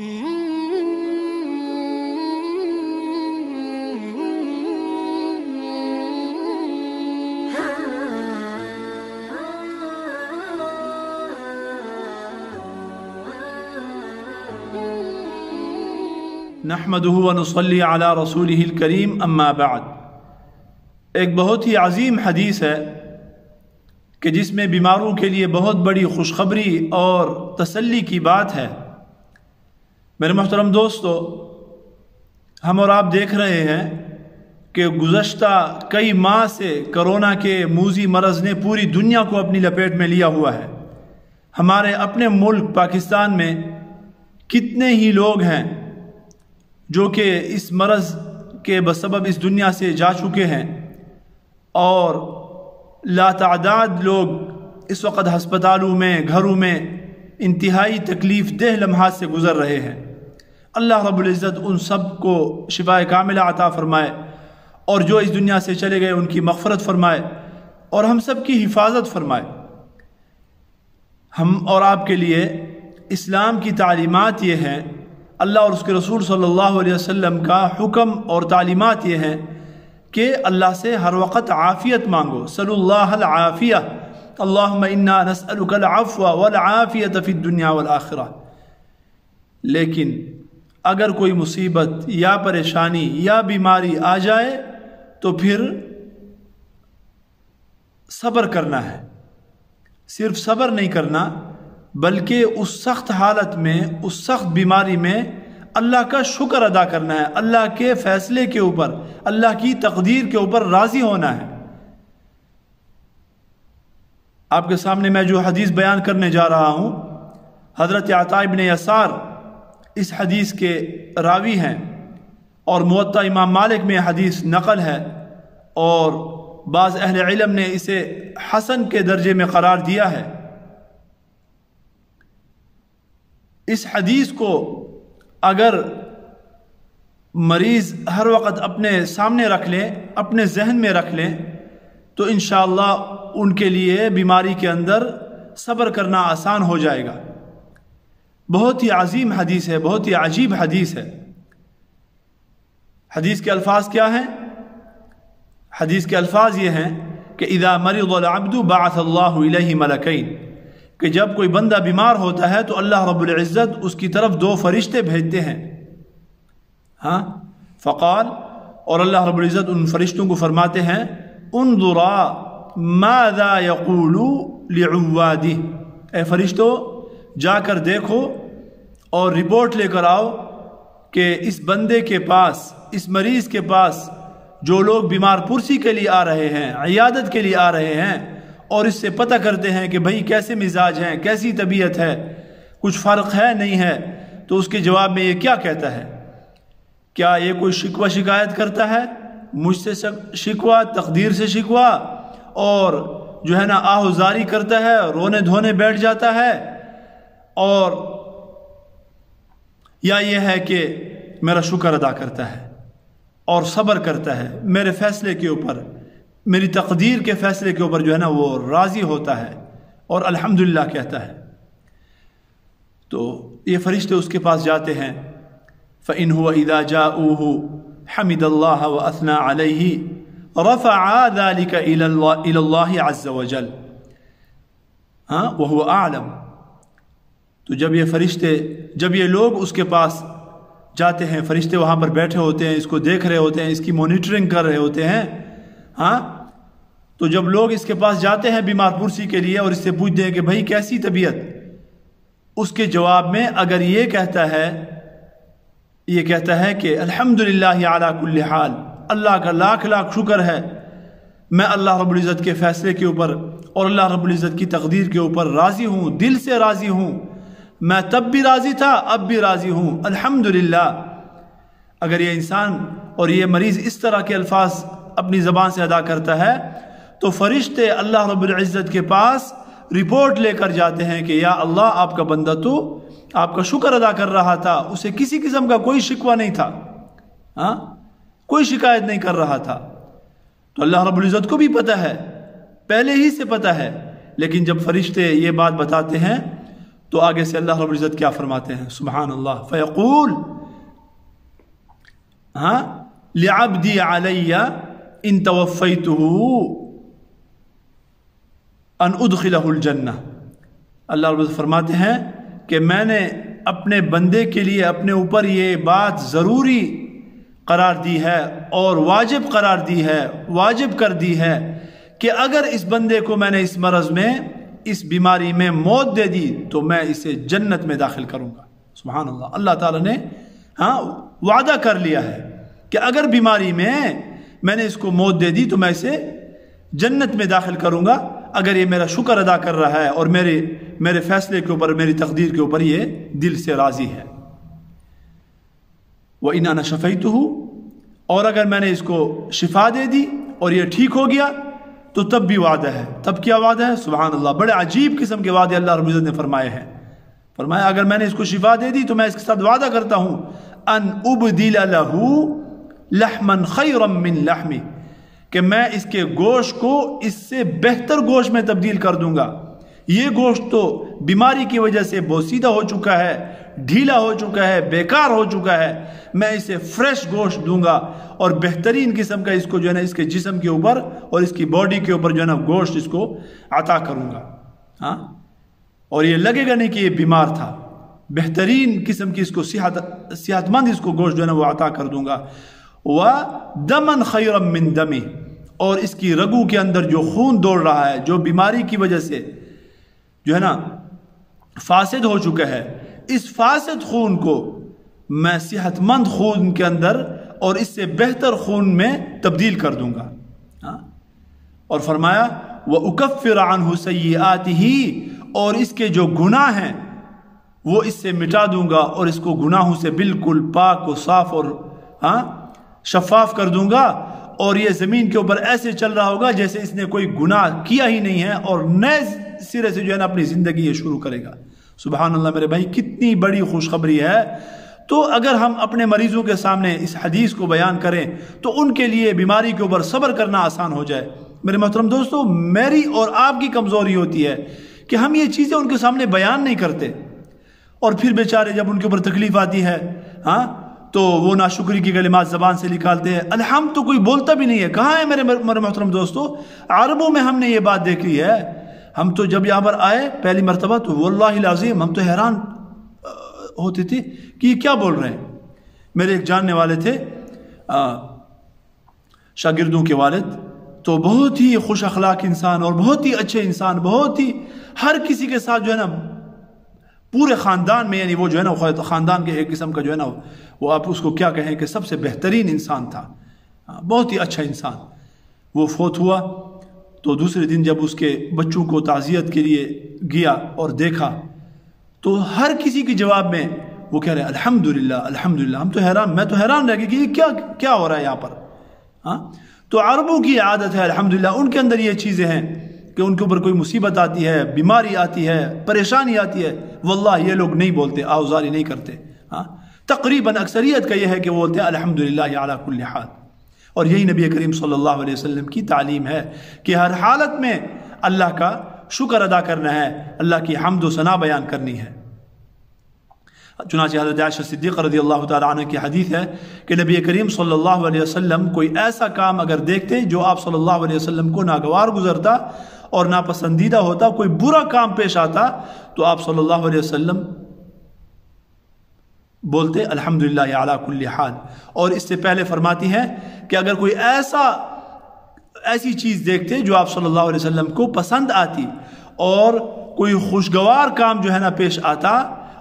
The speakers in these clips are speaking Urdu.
نحمدہ ونصلی علی رسولہ الکریم اما بعد۔ ایک بہت ہی عظیم حدیث ہے کہ جس میں بیماروں کے لیے بہت بڑی خوشخبری اور تسلی کی بات ہے۔ میرے محترم دوستو، ہم اور آپ دیکھ رہے ہیں کہ گزشتہ کئی ماہ سے کرونا کے موذی مرض نے پوری دنیا کو اپنی لپیٹ میں لیا ہوا ہے۔ ہمارے اپنے ملک پاکستان میں کتنے ہی لوگ ہیں جو کہ اس مرض کے بسبب اس دنیا سے جا چکے ہیں، اور لاتعداد لوگ اس وقت ہسپتالوں میں، گھروں میں انتہائی تکلیف دہ لمحات سے گزر رہے ہیں۔ اللہ رب العزت ان سب کو شفاء کاملہ عطا فرمائے، اور جو اس دنیا سے چلے گئے ان کی مغفرت فرمائے، اور ہم سب کی حفاظت فرمائے۔ ہم اور آپ کے لیے اسلام کی تعلیمات یہ ہیں، اللہ اور اس کے رسول صلی اللہ علیہ وسلم کا حکم اور تعلیمات یہ ہیں کہ اللہ سے ہر وقت عافیت مانگو۔ صلی اللہ العافیہ، اللہم انا نسألک العفو والعافیت فی الدنیا والآخرہ۔ لیکن اگر کوئی مصیبت یا پریشانی یا بیماری آ جائے تو پھر صبر کرنا ہے۔ صرف صبر نہیں کرنا، بلکہ اس سخت حالت میں، اس سخت بیماری میں اللہ کا شکر ادا کرنا ہے، اللہ کے فیصلے کے اوپر، اللہ کی تقدیر کے اوپر راضی ہونا ہے۔ آپ کے سامنے میں جو حدیث بیان کرنے جا رہا ہوں، حضرت عطا بن یسار اس حدیث کے راوی ہیں، اور موطا امام مالک میں حدیث نقل ہے، اور بعض اہل علم نے اسے حسن کے درجے میں قرار دیا ہے۔ اس حدیث کو اگر مریض ہر وقت اپنے سامنے رکھ لیں، اپنے ذہن میں رکھ لیں، تو انشاءاللہ ان کے لیے بیماری کے اندر صبر کرنا آسان ہو جائے گا۔ بہت ہی عظیم حدیث ہے، بہت ہی عجیب حدیث ہے۔ حدیث کے الفاظ کیا ہیں؟ حدیث کے الفاظ یہ ہیں کہ اذا مرض العبد بعث اللہ الیہ ملکین، کہ جب کوئی بندہ بیمار ہوتا ہے تو اللہ رب العزت اس کی طرف دو فرشتے بھیجتے ہیں۔ فقال، اور اللہ رب العزت ان فرشتوں کو فرماتے ہیں، انظرا ماذا یقول لعوادہ، اے فرشتو جا کر دیکھو اور رپورٹ لے کر آؤ کہ اس بندے کے پاس، اس مریض کے پاس جو لوگ بیمار پرسی کے لیے آ رہے ہیں، عیادت کے لیے آ رہے ہیں، اور اس سے پتہ کرتے ہیں کہ بھئی کیسے مزاج ہیں، کیسی طبیعت ہے، کچھ فرق ہے نہیں ہے، تو اس کے جواب میں یہ کیا کہتا ہے؟ کیا یہ کوئی شکوہ شکایت کرتا ہے؟ مجھ سے شکوہ، تقدیر سے شکوہ، اور جو ہے نا آہوزاری کرتا ہے، رونے دھونے بیٹھ جاتا ہے، اور یا یہ ہے کہ میرا شکر ادا کرتا ہے اور صبر کرتا ہے، میرے فیصلے کے اوپر، میری تقدیر کے فیصلے کے اوپر جو ہے نا وہ راضی ہوتا ہے اور الحمدللہ کہتا ہے۔ تو یہ فرشتے اس کے پاس جاتے ہیں، فَإِنْ هُوَ إِذَا جَاءُوهُ حَمِدَ اللَّهَ وَأَثْنَى عَلَيْهِ رَفَعَا ذَلِكَ إِلَى اللَّهِ عَزَّ وَجَلَّ وَهُوَ أَعْلَمُ۔ تو جب یہ لوگ اس کے پاس جاتے ہیں، فرشتے وہاں پر بیٹھے ہوتے ہیں، اس کو دیکھ رہے ہوتے ہیں، اس کی مانیٹرنگ کر رہے ہوتے ہیں، تو جب لوگ اس کے پاس جاتے ہیں بیمار پرسی کے لیے اور اس سے پوچھتے ہیں کہ بھائی کیسی طبیعت، اس کے جواب میں اگر یہ کہتا ہے کہ الحمدللہ علی کل حال، اللہ کا لاکھ لاکھ شکر ہے، میں اللہ رب العزت کے فیصلے کے اوپر اور اللہ رب العزت کی تقدیر کے اوپر راضی ہوں، دل سے راضی ہوں، میں تب بھی راضی تھا، اب بھی راضی ہوں، الحمدللہ۔ اگر یہ انسان اور یہ مریض اس طرح کے الفاظ اپنی زبان سے ادا کرتا ہے تو فرشتے اللہ رب العزت کے پاس رپورٹ لے کر جاتے ہیں کہ یا اللہ، آپ کا بندہ تو آپ کا شکر ادا کر رہا تھا، اسے کسی قسم کا کوئی شکوہ نہیں تھا، کوئی شکایت نہیں کر رہا تھا۔ تو اللہ رب العزت کو بھی پتہ ہے، پہلے ہی سے پتہ ہے، لیکن جب فرشتے یہ بات بتاتے ہیں تو آگے سے اللہ رب العزت کیا فرماتے ہیں، سبحان اللہ، فیقول لعبدی علی ان توفیتہ ان ادخلہ الجنہ، اللہ رب العزت فرماتے ہیں کہ میں نے اپنے بندے کے لیے اپنے اوپر یہ بات ضروری قرار دی ہے اور واجب قرار دی ہے، واجب کر دی ہے کہ اگر اس بندے کو میں نے اس مرض میں، اس بیماری میں موت دے دی تو میں اسے جنت میں داخل کروں گا۔ سبحان اللہ، اللہ تعالیٰ نے وعدہ کر لیا ہے کہ اگر بیماری میں نے اس کو موت دے دی تو میں اسے جنت میں داخل کروں گا، اگر یہ میرا شکر ادا کر رہا ہے اور میرے فیصلے کے اوپر، میری تقدیر کے اوپر یہ دل سے راضی ہے۔ وَإِنْ أَنَا شَفَيْتُهُ، اور اگر میں نے اس کو شفا دے دی اور یہ ٹھیک ہو گیا تو تب بھی وعدہ ہے۔ تب کیا وعدہ ہے؟ سبحان اللہ، بڑے عجیب قسم کے وعدے اللہ رب العزت نے فرمائے ہیں۔ فرمایا اگر میں نے اس کو شفا دے دی تو میں اس کے ساتھ وعدہ کرتا ہوں ان ابدل له لحما خیرا من لحمی، کہ میں اس کے گوشت کو اس سے بہتر گوشت میں تبدیل کر دوں گا۔ یہ گوشت تو بیماری کی وجہ سے بوسیدہ ہو چکا ہے، ڈھیلا ہو چکا ہے، بیکار ہو چکا ہے، میں اسے فریش گوشت دوں گا اور بہترین قسم کا اس کو جو ہے نا اس کے جسم کے اوپر اور اس کی باڈی کے اوپر جو ہے نا گوشت اس کو عطا کروں گا۔ اور یہ لگے گا نہیں کہ یہ بیمار تھا، بہترین قسم کی اس کو صحت مند اس کو گوشت جو ہے نا وہ عطا کر دوں گا۔ وَدَمًا خَيْرًا مِّن دَمِهِ، اور اس کی رگوں کے اندر جو خون دوڑ رہا ہے، جو بیماری کی وجہ سے جو ہے نا فاسد ہو چکا ہے، اس فاسد خون کو میں صحت مند خون کے اندر اور اس سے بہتر خون میں تبدیل کر دوں گا۔ اور فرمایا وَأُكَفِّرَ عَنْهُ سَيِّئَاتِهِ، اور اس کے جو گناہ ہیں وہ اس سے مٹا دوں گا اور اس کو گناہوں سے بالکل پاک و صاف اور شفاف کر دوں گا، اور یہ زمین کے اوپر ایسے چل رہا ہوگا جیسے اس نے کوئی گناہ کیا ہی نہیں ہے، اور نئے سرے سے جو ہے نا اپنی زندگی یہ شروع کرے گا۔ سبحان اللہ میرے بھائی، کتنی بڑی خوشخبری ہے۔ تو اگر ہم اپنے مریضوں کے سامنے اس حدیث کو بیان کریں تو ان کے لیے بیماری کے اوپر صبر کرنا آسان ہو جائے۔ میرے محترم دوستو، میری اور آپ کی کمزوری ہوتی ہے کہ ہم یہ چیزیں ان کے سامنے بیان نہیں کرتے، اور پھر بیچارے جب ان کے اوپر تکلیف آتی ہے تو وہ ناشکری کی کلمات زبان سے نکالتے ہیں۔ الحمد تو کوئی بولتا بھی نہیں ہے۔ کہاں ہے میرے محترم دوستو؟ عربوں میں ہم نے یہ بات دیکھی ہے۔ ہم تو جب یہاں پر آئے پہلی مرتبہ تو واللہ العظیم ہم تو حیران ہوتے تھے کہ یہ کیا بول رہے ہیں۔ میرے ایک جاننے والے تھے، شاگردوں کے والد، تو بہت ہی خوش اخلاق انسان اور بہت ہی اچھے انسان، بہت ہی ہر کسی کے ساتھ جو ہے نا پورے خاندان میں، یعنی وہ جو ہے نا خاندان کے ایک قسم کا جو ہے نا وہ آپ اس کو کیا کہیں کہ سب سے بہترین انسان تھا، بہت ہی اچھا انسان۔ وہ فوت ہوا تو دوسرے دن جب اس کے بچوں کو تعزیت کے لیے گیا اور دیکھا تو ہر کسی کے جواب میں وہ کہہ رہے الحمدللہ الحمدللہ۔ ہم تو حیران، میں تو حیران رہ گیا کہ یہ کیا ہو رہا ہے یہاں پر۔ تو عربوں کی عادت ہے الحمدللہ، ان کے اندر یہ چیزیں ہیں کہ ان کے اوپر کوئی مصیبت آتی ہے، بیماری آتی ہے، پریشانی آتی ہے، واللہ یہ لوگ نہیں بولتے، آوزاری نہیں کرتے۔ تقریباً اکثریت کا یہ ہے کہ وہ بولتے ہیں الحمدللہ علی کل حال۔ اور یہی نبی کریم صلی اللہ علیہ وسلم کی تعلیم ہے کہ ہر حالت میں اللہ کا شکر ادا کرنا ہے، اللہ کی حمد و ثنا بیان کرنی ہے۔ چنانچہ حضرت عائشہ صدیقہ رضی اللہ تعالیٰ عنہ کی حدیث ہے کہ نبی کریم صلی اللہ علیہ وسلم کوئی ایسا کام اگر دیکھتے جو آپ صلی اللہ علیہ وسلم کو ناگوار گزرتا اور ناپسندیدہ ہوتا، کوئی برا کام پیش آتا، تو آپ صلی اللہ علیہ وسلم بولتے الحمدللہ علی کل حال۔ اور اس سے پہلے فرماتی ہے کہ اگر کوئی ایسی چیز دیکھتے جو آپ صلی اللہ علیہ وسلم کو پسند آتی اور کوئی خوشگوار کام جو ہے نا پیش آتا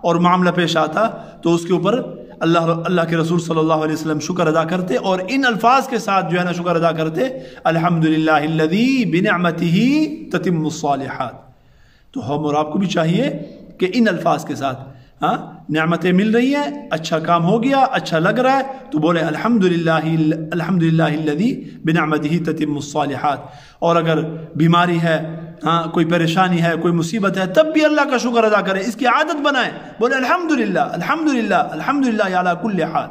اور معاملہ پیش آتا تو اس کے اوپر اللہ کے رسول صلی اللہ علیہ وسلم شکر ادا کرتے اور ان الفاظ کے ساتھ جو ہے نا شکر ادا کرتے الحمدللہ الذی بنعمتہ تتم الصالحات۔ تو ہم اور آپ کو بھی چاہیے کہ ان الفاظ کے ساتھ نعمتیں مل رہی ہیں، اچھا کام ہو گیا، اچھا لگ رہا ہے تو بولے الحمدللہ الذی بنعمتہ تتم الصالحات۔ اور اگر بیماری ہے، کوئی پریشانی ہے، کوئی مصیبت ہے، تب بھی اللہ کا شکر ادا کریں، اس کی عادت بنائیں، بولے الحمدللہ الحمدللہ الحمدللہ علی کل حال۔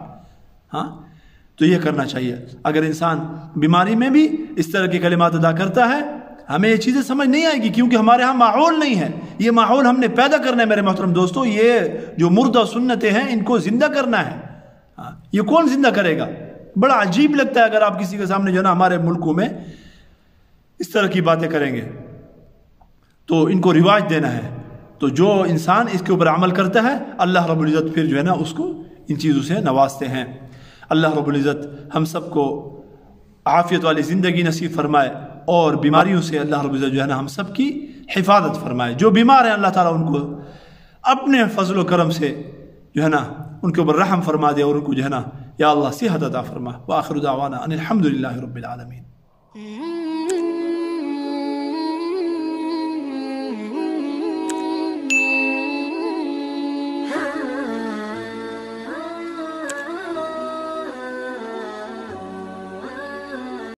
تو یہ کرنا چاہیے۔ اگر انسان بیماری میں بھی اس طرح کے کلمات ادا کرتا ہے ہمیں یہ چیزیں سمجھ نہیں آئے گی کیونکہ ہمارے ہاں ماحول نہیں ہے. یہ ماحول ہم نے پیدا کرنا ہے میرے محترم دوستو. یہ جو مردہ سنتیں ہیں ان کو زندہ کرنا ہے. یہ کون زندہ کرے گا؟ بڑا عجیب لگتا ہے اگر آپ کسی کے سامنے جو ہے نا ہمارے ملکوں میں اس طرح کی باتیں کریں گے تو ان کو رواج دینا ہے. تو جو انسان اس کے اوپر عمل کرتا ہے اللہ رب العزت پھر جو ہے نا اس کو ان چیزوں سے نوازتے ہیں. اللہ رب العزت ہم سب کو عافیت والی زندگی نصیب فرمائے اور بیماریوں سے اللہ رب العزت جو ہے نا ہم سب کی حفاظت فرمائے. جو بیمار ہیں اللہ تعالیٰ ان کو اپنے فضل و کرم سے جو ہے نا ان کے اوپر رحم فرما دے اور ان کو جو ہے نا یا اللہ صحت عطا فرما. وآخر دعوانا ان الحمد للہ رب العالمین.